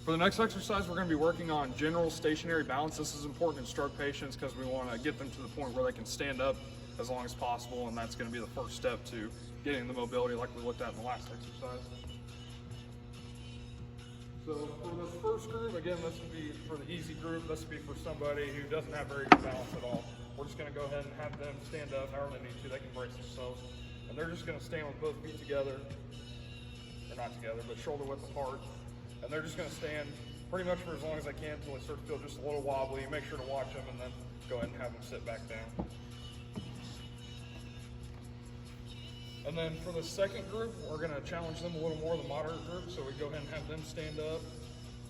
For the next exercise, we're going to be working on general stationary balance. This is important in stroke patients because we want to get them to the point where they can stand up as long as possible, and that's going to be the first step to getting the mobility like we looked at in the last exercise. So for this first group, again, this would be for the easy group. This would be for somebody who doesn't have very good balance at all. We're just going to go ahead and have them stand up however they need to. They can brace themselves. And they're just going to stand with both feet together, or not together, but shoulder width apart. And they're just going to stand pretty much for as long as they can until they start to feel just a little wobbly. Make sure to watch them and then go ahead and have them sit back down. And then for the second group, we're going to challenge them a little more, the moderate group. So we go ahead and have them stand up.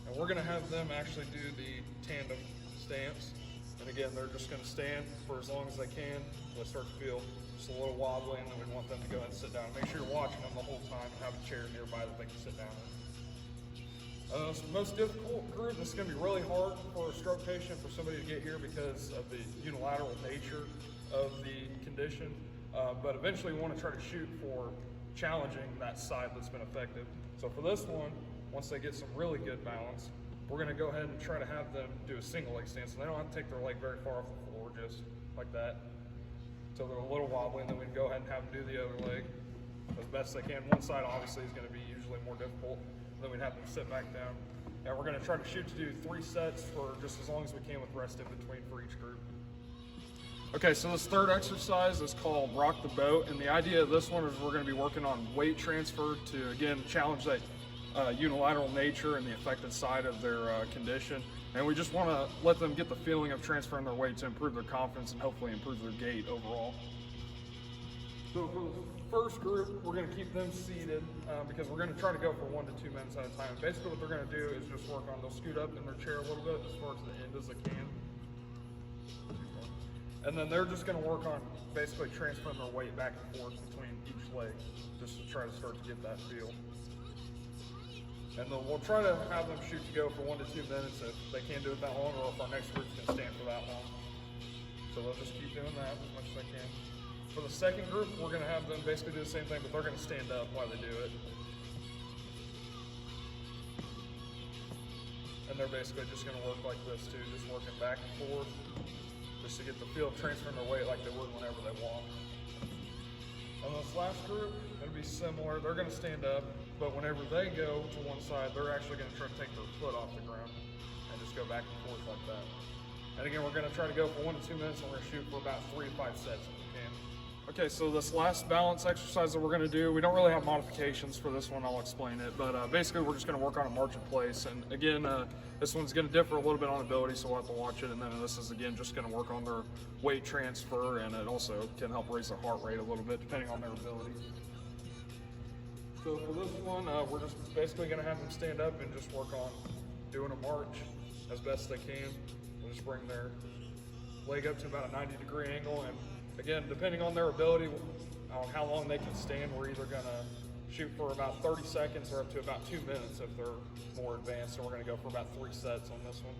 And we're going to have them actually do the tandem stance. And again, they're just going to stand for as long as they can until they start to feel just a little wobbly, and then we want them to go ahead and sit down. Make sure you're watching them the whole time and have a chair nearby that they can sit down in. So the most difficult group, this is going to be really hard for a stroke patient, for somebody to get here because of the unilateral nature of the condition. But eventually we want to try to shoot for challenging that side that's been affected. So for this one, once they get some really good balance, we're going to go ahead and try to have them do a single leg stance. So they don't have to take their leg very far off the floor, just like that. So they're a little wobbly, and then we can go ahead and have them do the other leg as best they can. One side obviously is going to be usually more difficult. Then we'd have them sit back down. And we're going to try to shoot to do 3 sets for just as long as we can with rest in between for each group. Okay, so this third exercise is called Rock the Boat, and the idea of this one is we're going to be working on weight transfer to, again, challenge that unilateral nature and the affected side of their condition. And we just want to let them get the feeling of transferring their weight to improve their confidence and hopefully improve their gait overall. So for the first group, we're going to keep them seated because we're going to try to go for 1 to 2 minutes at a time. Basically what they're going to do is just work on, they'll scoot up in their chair a little bit as far to the end as they can. And then they're just going to work on basically transferring their weight back and forth between each leg just to try to start to get that feel. And then we'll try to have them shoot to go for 1 to 2 minutes if they can't do it that long, or if our next group's going to stand for that long. So they'll just keep doing that as much as they can. For the second group, we're going to have them basically do the same thing, but they're going to stand up while they do it. And they're basically just going to work like this too, just working back and forth, just to get the feel of transferring their weight like they would whenever they walk. On this last group, it'll be similar. They're going to stand up, but whenever they go to one side, they're actually going to try to take their foot off the ground and just go back and forth like that. And again, we're going to try to go for 1 to 2 minutes, and we're going to shoot for about 3 to 5 sets if we can. Okay, so this last balance exercise that we're going to do, we don't really have modifications for this one, I'll explain it, but basically we're just going to work on a march in place. And again, this one's going to differ a little bit on ability, so we'll have to watch it. And then this is, again, just going to work on their weight transfer, and it also can help raise their heart rate a little bit depending on their ability. So for this one, we're just basically going to have them stand up and just work on doing a march as best they can. We'll just bring their leg up to about a 90-degree angle, and again, depending on their ability, on how long they can stand, we're either going to shoot for about 30 seconds or up to about 2 minutes if they're more advanced, and we're going to go for about 3 sets on this one.